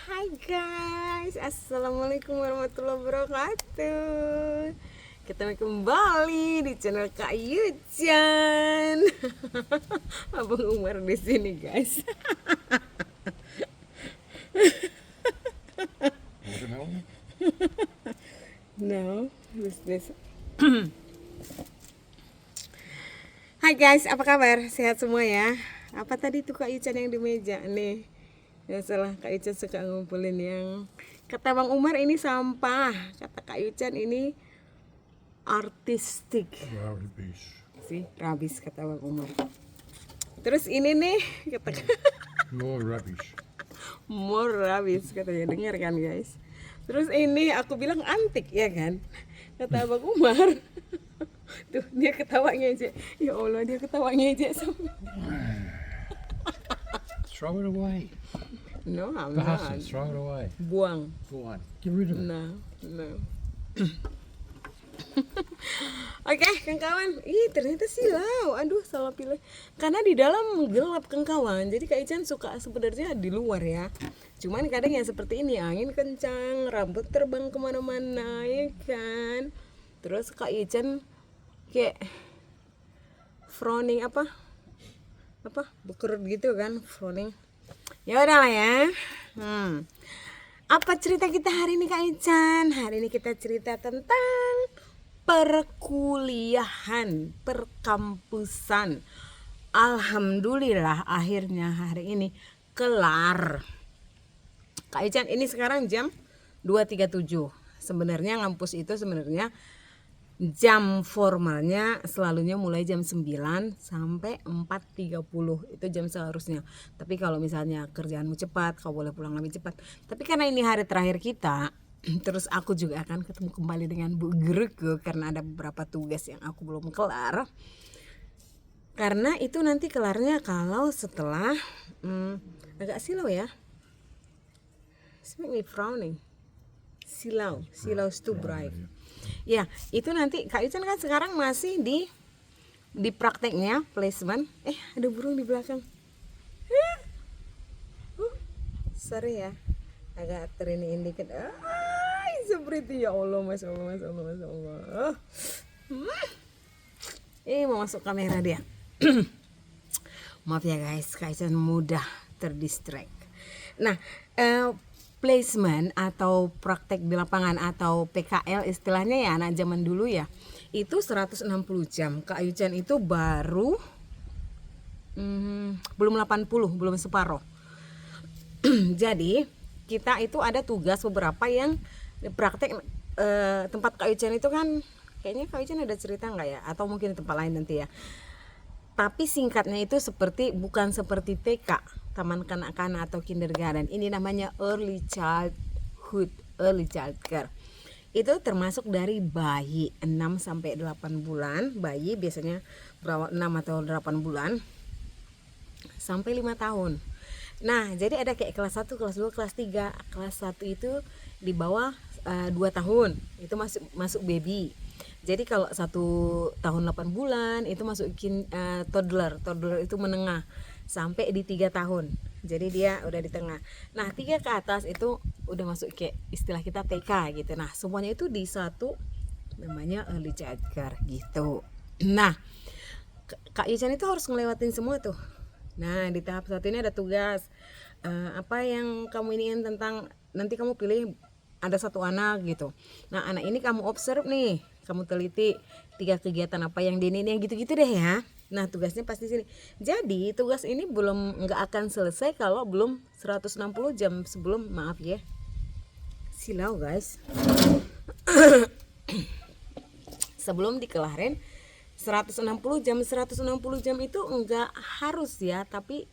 Hai guys, assalamualaikum warahmatullahi wabarakatuh. Ketemu kembali di channel Kak Yujan. Abang Umar di sini guys. Watermelon? No, this. Hai guys, apa kabar? Sehat semua ya? Apa tadi tuh Kak Yujan yang di meja nih? Ya salah, Kak Yujan suka ngumpulin yang kata Bang Umar ini sampah, kata Kak Yujan ini artistik. Rubbish. Sih, rabis kata Bang Umar. Terus ini nih kata More rubbish. more rabis katanya, dengar kan guys. Terus ini aku bilang antik ya kan, kata Bang Umar. Tuh dia ketawanya aja, ya Allah dia ketawanya aja sama. Throw it away. No, I'm Bastard, not. throw it away. Buang. Go on. Get rid of it. No, no. Oke, kawan. Ih, ternyata silau. Aduh, salah pilih. Karena di dalam gelap kawan. Jadi Kak Ican suka sebenarnya di luar ya. Cuman kadang yang seperti ini, angin kencang, rambut terbang kemana-mana, ya kan. Terus Kak Ican kayak frowning apa bekerut gitu kan, frowning. Ya udahlah ya. Apa cerita kita hari ini Kak Ican? Hari ini kita cerita tentang perkuliahan, perkampusan. Alhamdulillah akhirnya hari ini kelar. Kak Ican ini sekarang jam 2.37. Sebenarnya ngampus itu sebenarnya jam formalnya selalunya mulai jam 9 sampai 4.30. Itu jam seharusnya. Tapi kalau misalnya kerjaanmu cepat, kau boleh pulang lebih cepat. Tapi karena ini hari terakhir kita, terus aku juga akan ketemu kembali dengan Bu Guruku karena ada beberapa tugas yang aku belum kelar. Karena itu nanti kelarnya kalau setelah agak silau ya. It's make me frowning. Silau too bright. Ya, itu nanti Kak Ican kan sekarang masih di prakteknya placement. Ada burung di belakang. Sorry ya, agak teriniin dikit. Seperti ya Allah, masya Allah. Mau masuk kamera dia. Maaf ya guys, Kak Ican mudah terdistract. Nah, placement atau praktek di lapangan atau PKL istilahnya ya anak zaman dulu ya, itu 160 jam. Kak Yucan itu baru belum 80, belum separuh. Jadi kita itu ada tugas beberapa yang praktek tempat Kak Yucan itu kan kayaknya Kak Yucan ada cerita nggak ya, atau mungkin di tempat lain nanti ya. Tapi singkatnya itu bukan seperti TK, taman kanak-kanak atau kindergarten. Ini namanya early childhood, early child care. Itu termasuk dari bayi 6 sampai 8 bulan. Bayi biasanya berawal 6 atau 8 bulan sampai 5 tahun. Nah, jadi ada kayak kelas 1, kelas 2, kelas 3. Kelas 1 itu di bawah 2 tahun. Itu masuk baby. Jadi kalau 1 tahun 8 bulan itu masukin toddler itu menengah sampai di 3 tahun. Jadi dia udah di tengah. Nah 3 ke atas itu udah masuk kayak istilah kita TK gitu. Nah semuanya itu di satu namanya early child care gitu. Nah Kak Ican itu harus ngelewatin semua tuh. Nah di tahap 1 ini ada tugas apa yang kamu iniin tentang, nanti kamu pilih ada 1 anak gitu. Nah anak ini kamu observe nih, kamu teliti 3 kegiatan apa yang di ini yang gitu-gitu deh ya. Nah tugasnya pasti sini. Jadi tugas ini nggak akan selesai kalau belum 160 jam sebelum, maaf ya, silau guys. Sebelum dikelarin 160 jam itu enggak harus ya, tapi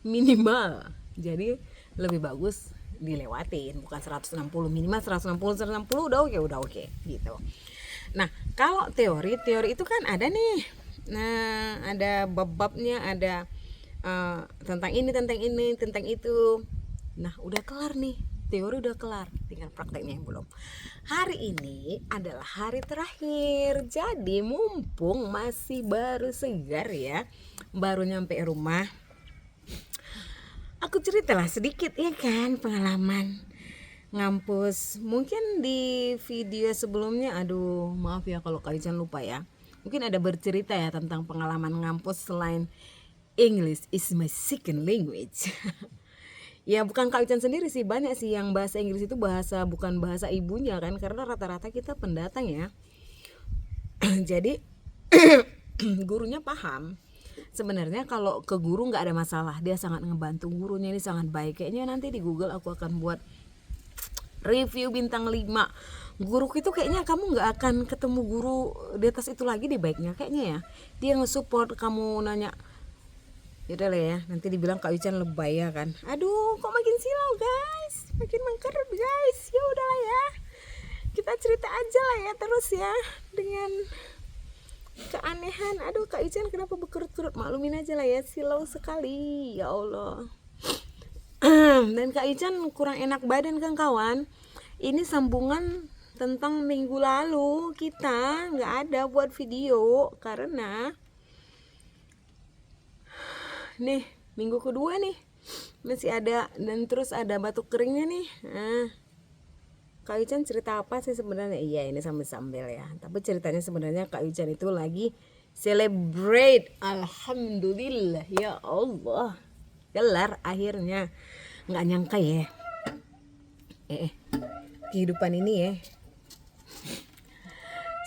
minimal. Jadi lebih bagus dilewatin, bukan 160, minimal 160 udah oke gitu. Nah kalau teori itu kan ada nih, nah ada bab-babnya, ada tentang ini tentang itu. Nah udah kelar nih, teori udah kelar, tinggal prakteknya yang belum. Hari ini adalah hari terakhir, jadi mumpung masih baru segar ya, baru nyampe rumah, aku ceritalah sedikit ya kan pengalaman ngampus. Mungkin di video sebelumnya, aduh maaf ya kalau kalian lupa ya, mungkin ada bercerita ya tentang pengalaman ngampus selain English is my second language. Ya bukan Kak Ucan sendiri sih, banyak sih yang bahasa Inggris itu bukan bahasa ibunya kan, karena rata-rata kita pendatang ya. Jadi gurunya paham. Sebenarnya kalau ke guru nggak ada masalah, dia sangat ngebantu, gurunya ini sangat baik. Kayaknya nanti di Google aku akan buat review bintang 5 guruku itu. Kayaknya kamu nggak akan ketemu guru di atas itu lagi deh baiknya kayaknya ya. Dia nge-support kamu nanya. Yaudah lah ya, nanti dibilang Kak Ucan lebay ya kan. Aduh kok makin silau guys, makin mengkerut guys. Ya udahlah ya, kita cerita aja lah ya terus ya dengan keanehan. Aduh Kak Ucan kenapa berkerut-kerut, maklumin aja lah ya, silau sekali ya Allah. Dan Kak Ucan kurang enak badan kan kawan. Ini sambungan tentang minggu lalu, kita nggak ada buat video karena nih minggu kedua nih masih ada, dan terus ada batuk keringnya nih. Kak Ucan cerita apa sih sebenarnya? Iya ini sambil-sambil ya, tapi ceritanya sebenarnya Kak Ucan itu lagi celebrate, alhamdulillah ya Allah, gelar akhirnya. Nggak nyangka ya kehidupan ini ya,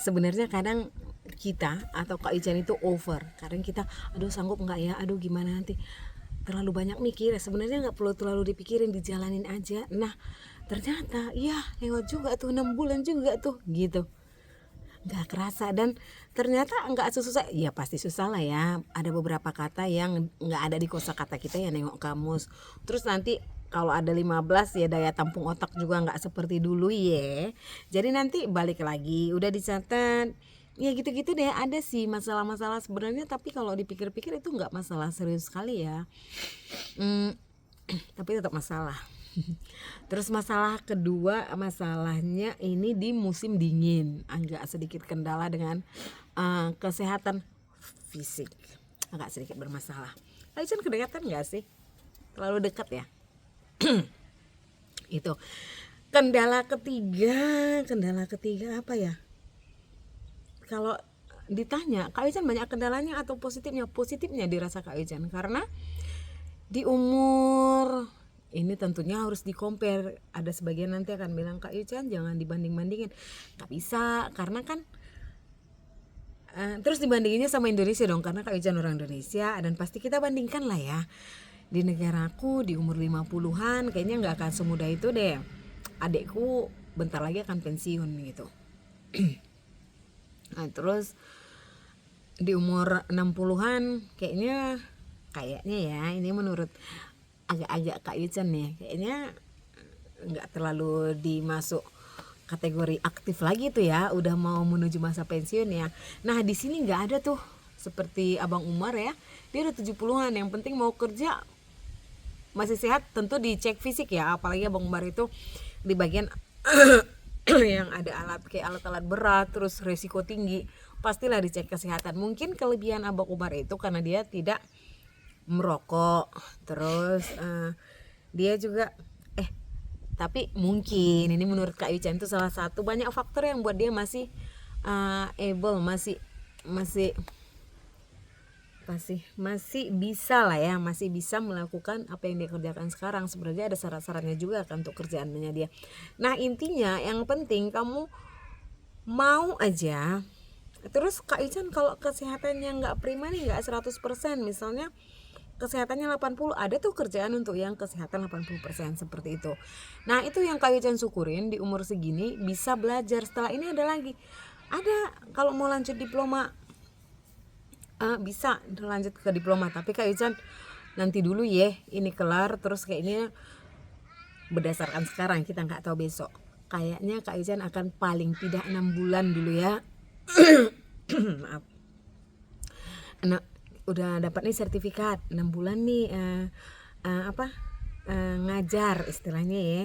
sebenarnya kadang kita atau Kak Ican itu over. Kadang kita aduh sanggup nggak ya, aduh gimana nanti, terlalu banyak mikir. Sebenarnya nggak perlu terlalu dipikirin, dijalanin aja. Nah ternyata ya lewat juga tuh 6 bulan juga tuh gitu, nggak kerasa. Dan ternyata nggak susah ya, pasti susah lah ya, ada beberapa kata yang nggak ada di kosakata kita ya, nengok kamus. Terus nanti kalau ada 15 ya daya tampung otak juga nggak seperti dulu ya. Jadi nanti balik lagi udah dicatat ya, gitu-gitu deh. Ada sih masalah-masalah sebenarnya, tapi kalau dipikir-pikir itu nggak masalah serius sekali ya. Tapi tetap masalah. Terus masalah kedua, masalahnya ini di musim dingin, agak sedikit kendala dengan kesehatan fisik, agak sedikit bermasalah. Kalian kedekatan nggak sih? Terlalu dekat ya. Itu kendala ketiga apa ya? Kalau ditanya Kak Ican banyak kendalanya atau positifnya dirasa Kak Ican, karena di umur ini tentunya harus di compare. Ada sebagian nanti akan bilang Kak Ican jangan dibanding-bandingin, nggak bisa karena kan terus dibandinginnya sama Indonesia dong, karena Kak Ican orang Indonesia, dan pasti kita bandingkan lah ya. Di negaraku di umur 50-an kayaknya nggak akan semudah itu deh. Adekku bentar lagi akan pensiun gitu. Nah, terus di umur 60-an kayaknya ya, ini menurut agak-agak Kak Yuchan nih, kayaknya nggak terlalu dimasuk kategori aktif lagi tuh ya, udah mau menuju masa pensiun ya. Nah di sini nggak ada tuh seperti Abang Umar ya, dia udah 70-an, yang penting mau kerja masih sehat. Tentu dicek fisik ya, apalagi Abang Umar itu di bagian yang ada alat-alat berat, terus resiko tinggi, pastilah dicek kesehatan. Mungkin kelebihan Abang Umar itu karena dia tidak merokok, terus dia juga tapi mungkin ini menurut Kak Yuchan itu salah satu banyak faktor yang buat dia masih able, masih bisa lah ya, masih bisa melakukan apa yang dia kerjakan sekarang. Sebenarnya ada syarat-syaratnya juga kan untuk kerjaannya dia. Nah intinya yang penting kamu mau aja. Terus Kak Ican kalau kesehatannya nggak prima nih, nggak 100%, misalnya kesehatannya 80, ada tuh kerjaan untuk yang kesehatan 80% seperti itu. Nah itu yang Kak Ican syukurin, di umur segini bisa belajar. Setelah ini ada kalau mau lanjut diploma, bisa lanjut ke diploma. Tapi Kak Ican nanti dulu ya, ini kelar, terus kayaknya berdasarkan sekarang, kita nggak tahu besok, kayaknya Kak Ican akan paling tidak 6 bulan dulu ya. Maaf. Nah, udah dapat nih sertifikat 6 bulan nih ngajar istilahnya ya,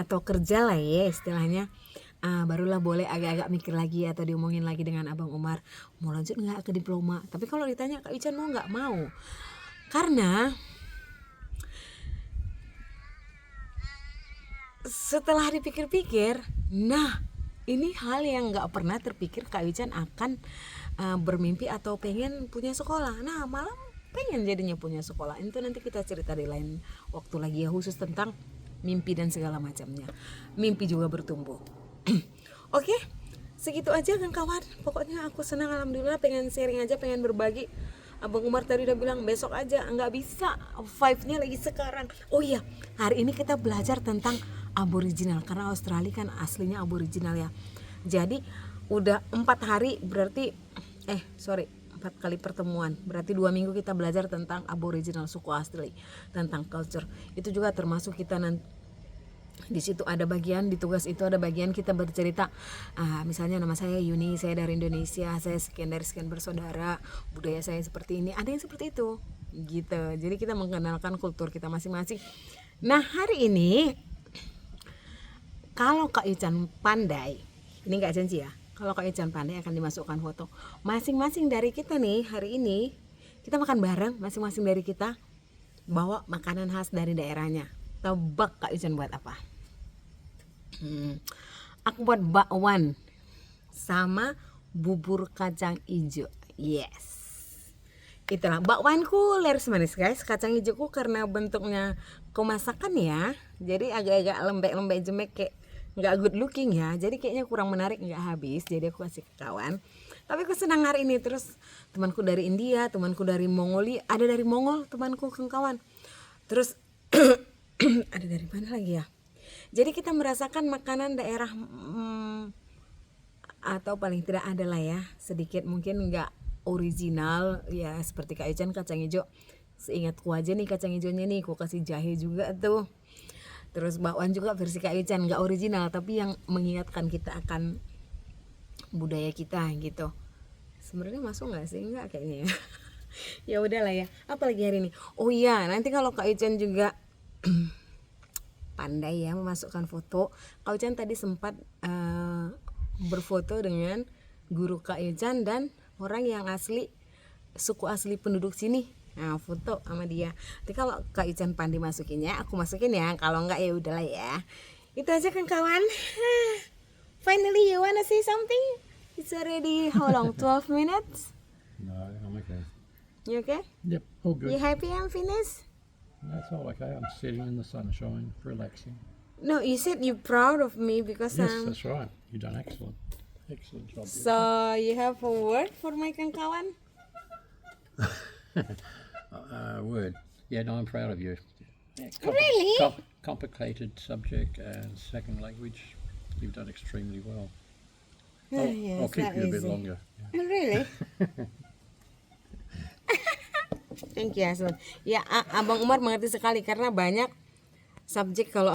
atau kerja lah ya istilahnya. Barulah boleh agak-agak mikir lagi atau diomongin lagi dengan Abang Umar, mau lanjut nggak ke diploma. Tapi kalau ditanya Kak Ican mau nggak, mau, karena setelah dipikir-pikir, nah ini hal yang nggak pernah terpikir Kak Wican akan bermimpi atau pengen punya sekolah. Nah malam pengen jadinya punya sekolah. Itu nanti kita cerita di lain waktu lagi ya, khusus tentang mimpi dan segala macamnya. Mimpi juga bertumbuh. Oke, segitu aja kan kawan. Pokoknya aku senang, alhamdulillah, pengen sharing aja, pengen berbagi. Abang Umar tadi udah bilang besok aja, nggak bisa, vibe-nya lagi sekarang. Oh iya, hari ini kita belajar tentang aboriginal, karena Australia kan aslinya aboriginal ya. Jadi udah 4 hari berarti 4 kali pertemuan, berarti 2 minggu kita belajar tentang aboriginal, suku asli, tentang culture. Itu juga termasuk kita nanti di situ ada bagian, di tugas itu ada bagian kita bercerita, misalnya nama saya Yuni, saya dari Indonesia, saya sekian dari sekian bersaudara, budaya saya seperti ini, ada yang seperti itu gitu. Jadi kita mengenalkan kultur kita masing-masing. Nah hari ini kalau Kak Ican pandai, ini nggak janji ya, kalau Kak Ican pandai akan dimasukkan foto masing-masing dari kita nih. Hari ini kita makan bareng, masing-masing dari kita bawa makanan khas dari daerahnya. Tebak Kak Ican buat apa? Aku buat bakwan sama bubur kacang hijau. Yes, itulah bakwanku laris manis guys. Kacang hijauku karena bentuknya kemasakan ya, jadi agak-agak lembek-lembek jemek, kayak nggak good looking ya, jadi kayaknya kurang menarik, nggak habis, jadi aku kasih ke kawan. Tapi aku senang hari ini. Terus temanku dari India, temanku dari Mongolia, ada dari Mongol temanku kawan. Terus ada dari mana lagi ya. Jadi kita merasakan makanan daerah, atau paling tidak ada lah ya, sedikit mungkin nggak original ya, seperti Kak Ican kacang hijau. Seingatku aja nih kacang hijaunya nih, aku kasih jahe juga tuh. Terus bakwan juga versi Kak Ican, nggak original tapi yang mengingatkan kita akan budaya kita gitu. Sebenarnya masuk nggak sih? Nggak kayaknya ya. Ya udahlah ya. Apalagi hari ini. Oh iya, nanti kalau Kak Ican juga pandai ya memasukkan foto. Kak Ican tadi sempat berfoto dengan guru Kak Ican dan orang yang asli, suku asli penduduk sini. Nah, foto sama dia. Nanti kalau Kak Ican pandai masukinnya, aku masukin ya. Kalau enggak ya udahlah ya. Itu aja kan kawan. Finally, you wanna say something? It's already how long? 12 minutes? No, I'm okay. You okay? Yep, all good. You happy I'm finished? That's all okay. I'm sitting in the sunshine, relaxing. No, you said you're proud of me because Yes, that's right. You've done excellent. Excellent job. So you have a word for my kawan? Word. Yeah, no, I'm proud of you. Yeah, Really? Complicated subject and second language. You've done extremely well. Yes, I'll keep that you a bit easy. longer. Really? Thank you Hasan. Ya, Abang Umar mengerti sekali karena banyak subjek kalau